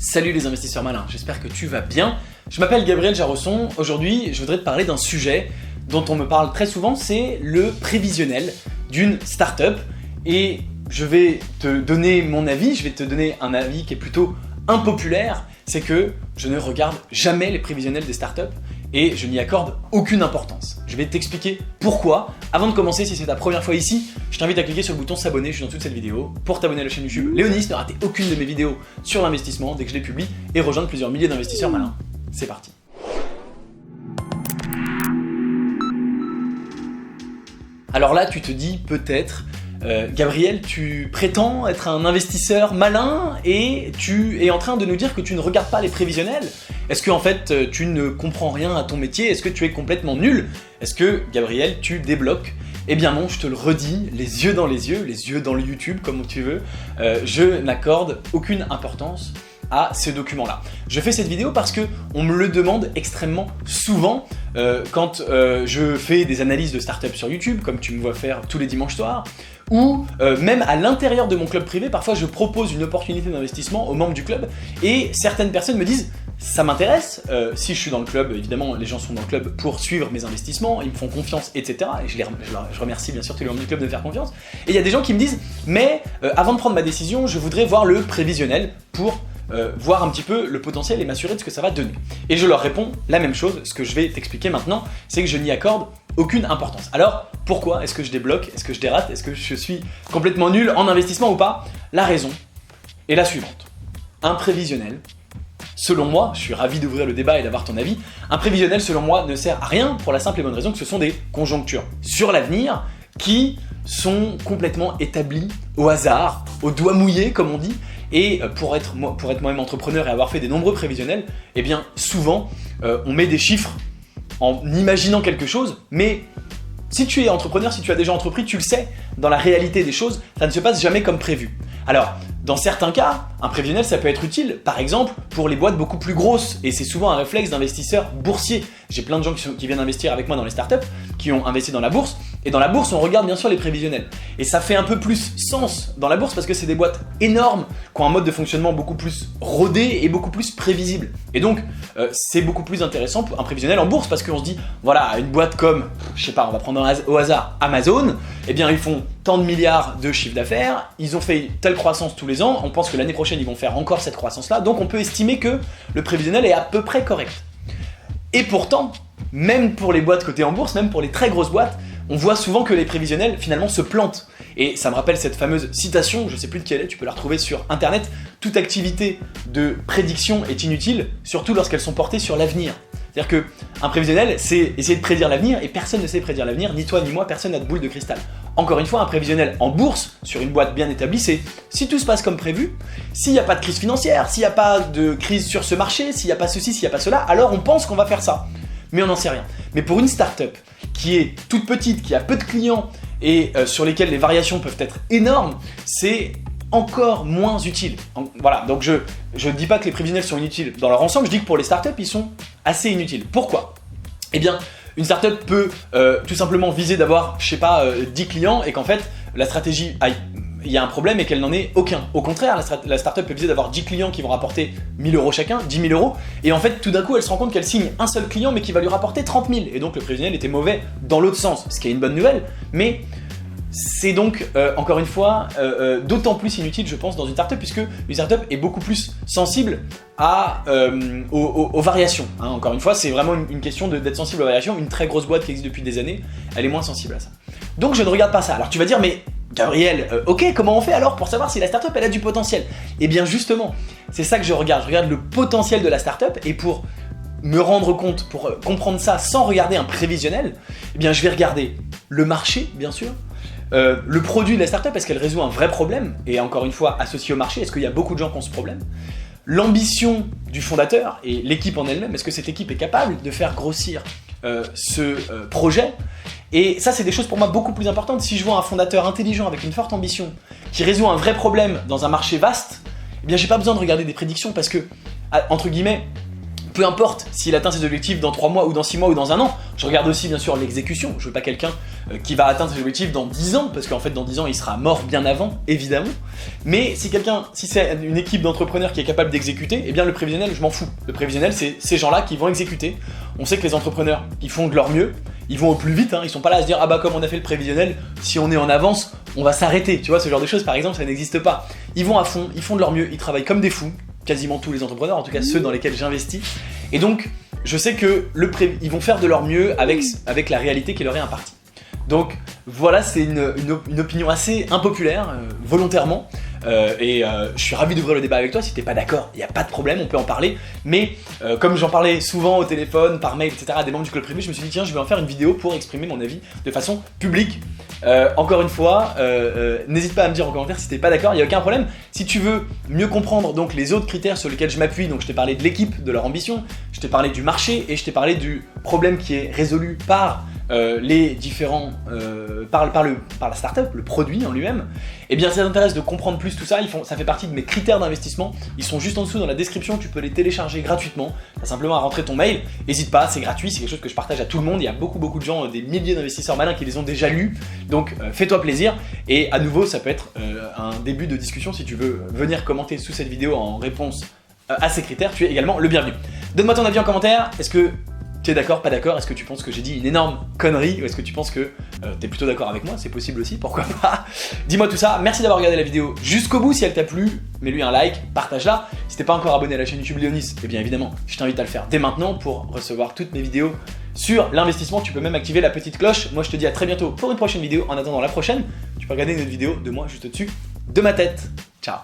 Salut les investisseurs malins, j'espère que tu vas bien. Je m'appelle Gabriel Jarosson. Aujourd'hui, je voudrais te parler d'un sujet dont on me parle très souvent, c'est le prévisionnel d'une startup. Et je vais te donner mon avis, je vais te donner un avis qui est plutôt impopulaire, c'est que je ne regarde jamais les prévisionnels des startups et je n'y accorde aucune importance. Je vais t'expliquer pourquoi. Avant de commencer, si c'est ta première fois ici, je t'invite à cliquer sur le bouton s'abonner juste en dessous de cette vidéo pour t'abonner à la chaîne YouTube Léonis, ne rater aucune de mes vidéos sur l'investissement dès que je les publie et rejoindre plusieurs milliers d'investisseurs malins. C'est parti. Alors là, tu te dis peut-être, Gabriel, tu prétends être un investisseur malin et tu es en train de nous dire que tu ne regardes pas les prévisionnels. Est-ce que en fait tu ne comprends rien à ton métier? Est-ce que tu es complètement nul? Est-ce que, Gabriel, tu débloques? Eh bien non, je te le redis, les yeux dans le YouTube, comme tu veux, je n'accorde aucune importance à ces documents-là. Je fais cette vidéo parce que on me le demande extrêmement souvent quand je fais des analyses de startups sur YouTube, comme tu me vois faire tous les dimanches soirs, ou même à l'intérieur de mon club privé, parfois je propose une opportunité d'investissement aux membres du club et certaines personnes me disent ça m'intéresse, si je suis dans le club, évidemment les gens sont dans le club pour suivre mes investissements, ils me font confiance, etc. Et je remercie bien sûr tous les membres du club de me faire confiance. Et il y a des gens qui me disent mais avant de prendre ma décision, je voudrais voir le prévisionnel pour voir un petit peu le potentiel et m'assurer de ce que ça va donner. Et je leur réponds la même chose, ce que je vais t'expliquer maintenant, c'est que je n'y accorde aucune importance. Alors, pourquoi est-ce que je débloque? Est-ce que je dérate? Est-ce que je suis complètement nul en investissement ou pas? La raison est la suivante. Un prévisionnel, selon moi, je suis ravi d'ouvrir le débat et d'avoir ton avis, un prévisionnel selon moi ne sert à rien pour la simple et bonne raison que ce sont des conjonctures sur l'avenir qui sont complètement établies au hasard, au doigt mouillé comme on dit. Et pour être moi-même entrepreneur et avoir fait des nombreux prévisionnels, eh bien souvent on met des chiffres en imaginant quelque chose, mais si tu es entrepreneur, si tu as déjà entrepris, tu le sais, dans la réalité des choses, ça ne se passe jamais comme prévu. Alors, dans certains cas, un prévisionnel ça peut être utile, par exemple pour les boîtes beaucoup plus grosses, et c'est souvent un réflexe d'investisseurs boursiers. J'ai plein de gens qui viennent investir avec moi dans les startups, qui ont investi dans la bourse, et dans la bourse on regarde bien sûr les prévisionnels. Et ça fait un peu plus sens dans la bourse parce que c'est des boîtes énormes, qui ont un mode de fonctionnement beaucoup plus rodé et beaucoup plus prévisible. Et donc c'est beaucoup plus intéressant pour un prévisionnel en bourse parce qu'on se dit, voilà, une boîte comme, je sais pas, on va prendre au hasard Amazon, eh bien ils font tant de milliards de chiffre d'affaires, ils ont fait telle croissance tous les ans, on pense que l'année prochaine ils vont faire encore cette croissance-là, donc on peut estimer que le prévisionnel est à peu près correct. Et pourtant, même pour les boîtes cotées en bourse, même pour les très grosses boîtes, on voit souvent que les prévisionnels finalement se plantent. Et ça me rappelle cette fameuse citation, je sais plus de quelle est, tu peux la retrouver sur internet, toute activité de prédiction est inutile, surtout lorsqu'elles sont portées sur l'avenir. C'est-à-dire qu'un prévisionnel, c'est essayer de prédire l'avenir, et personne ne sait prédire l'avenir, ni toi ni moi, personne n'a de boule de cristal. Encore une fois, un prévisionnel en bourse, sur une boîte bien établie, c'est si tout se passe comme prévu, s'il n'y a pas de crise financière, s'il n'y a pas de crise sur ce marché, s'il n'y a pas ceci, s'il n'y a pas cela, alors on pense qu'on va faire ça. Mais on n'en sait rien. Mais pour une startup qui est toute petite, qui a peu de clients et sur lesquels les variations peuvent être énormes, c'est encore moins utile. Voilà, donc je ne dis pas que les prévisionnels sont inutiles dans leur ensemble, je dis que pour les startups, ils sont assez inutiles. Pourquoi? Eh bien, une startup peut tout simplement viser d'avoir, je sais pas, 10 clients et qu'en fait, la stratégie il y a un problème et qu'elle n'en ait aucun. Au contraire, la startup peut viser d'avoir 10 clients qui vont rapporter 1000 € chacun, 10 000 €, et en fait, tout d'un coup, elle se rend compte qu'elle signe un seul client mais qui va lui rapporter 30 000. Et donc, le prévisionnel était mauvais dans l'autre sens, ce qui est une bonne nouvelle, mais c'est donc, encore une fois, d'autant plus inutile, je pense, dans une startup, puisque une startup est beaucoup plus sensible aux variations. Hein. Encore une fois, c'est vraiment une question d'être sensible aux variations. Une très grosse boîte qui existe depuis des années, elle est moins sensible à ça. Donc, je ne regarde pas ça. Alors, tu vas dire, mais Gabriel, ok, comment on fait alors pour savoir si la startup elle a du potentiel? Eh bien, justement, c'est ça que je regarde le potentiel de la startup, et pour me rendre compte, pour comprendre ça sans regarder un prévisionnel, eh bien, je vais regarder le marché, bien sûr, le produit de la startup, est-ce qu'elle résout un vrai problème, et encore une fois associé au marché, est-ce qu'il y a beaucoup de gens qui ont ce problème, l'ambition du fondateur et l'équipe en elle-même, est-ce que cette équipe est capable de faire grossir ce projet. Et ça, c'est des choses pour moi beaucoup plus importantes. Si je vois un fondateur intelligent avec une forte ambition qui résout un vrai problème dans un marché vaste, eh bien j'ai pas besoin de regarder des prédictions parce que, entre guillemets, peu importe s'il atteint ses objectifs dans 3 mois ou dans 6 mois ou dans 1 an. Je regarde aussi bien sûr l'exécution. Je veux pas quelqu'un qui va atteindre ses objectifs dans 10 ans, parce qu'en fait dans 10 ans il sera mort bien avant, évidemment. Mais si c'est une équipe d'entrepreneurs qui est capable d'exécuter, eh bien le prévisionnel, je m'en fous. Le prévisionnel, c'est ces gens-là qui vont exécuter. On sait que les entrepreneurs, ils font de leur mieux, ils vont au plus vite, hein. Ils sont pas là à se dire ah bah comme on a fait le prévisionnel, si on est en avance, on va s'arrêter. Tu vois, ce genre de choses par exemple, ça n'existe pas. Ils vont à fond, ils font de leur mieux, ils travaillent comme des fous. Quasiment tous les entrepreneurs, en tout cas ceux dans lesquels j'investis. Et donc, je sais que ils vont faire de leur mieux avec la réalité qui leur est impartie. Donc voilà, c'est une opinion assez impopulaire, volontairement. Je suis ravi d'ouvrir le débat avec toi. Si t'es pas d'accord, il n'y a pas de problème, on peut en parler. Mais comme j'en parlais souvent au téléphone, par mail, etc. à des membres du club privé, je me suis dit tiens, je vais en faire une vidéo pour exprimer mon avis de façon publique. Encore une fois, n'hésite pas à me dire en commentaire si t'es pas d'accord, il n'y a aucun problème. Si tu veux mieux comprendre donc les autres critères sur lesquels je m'appuie, donc je t'ai parlé de l'équipe, de leur ambition, je t'ai parlé du marché et je t'ai parlé du problème qui est résolu par les différents par la startup, le produit en lui-même, et bien ça t'intéresse de comprendre plus tout ça, ça fait partie de mes critères d'investissement, ils sont juste en dessous dans la description, tu peux les télécharger gratuitement, t'as simplement à rentrer ton mail, n'hésite pas, c'est gratuit, c'est quelque chose que je partage à tout le monde, il y a beaucoup de gens, des milliers d'investisseurs malins qui les ont déjà lus, donc fais-toi plaisir, et à nouveau ça peut être un début de discussion si tu veux venir commenter sous cette vidéo en réponse à ces critères, tu es également le bienvenu. Donne-moi ton avis en commentaire, est-ce que tu es d'accord, pas d'accord? Est-ce que tu penses que j'ai dit une énorme connerie? Ou est-ce que tu penses que tu es plutôt d'accord avec moi? C'est possible aussi, pourquoi pas? Dis-moi tout ça, merci d'avoir regardé la vidéo jusqu'au bout. Si elle t'a plu, mets-lui un like, partage-la. Si t'es pas encore abonné à la chaîne YouTube Léonis, eh bien évidemment, je t'invite à le faire dès maintenant pour recevoir toutes mes vidéos sur l'investissement. Tu peux même activer la petite cloche. Moi je te dis à très bientôt pour une prochaine vidéo. En attendant la prochaine, tu peux regarder une autre vidéo de moi juste au-dessus de ma tête. Ciao.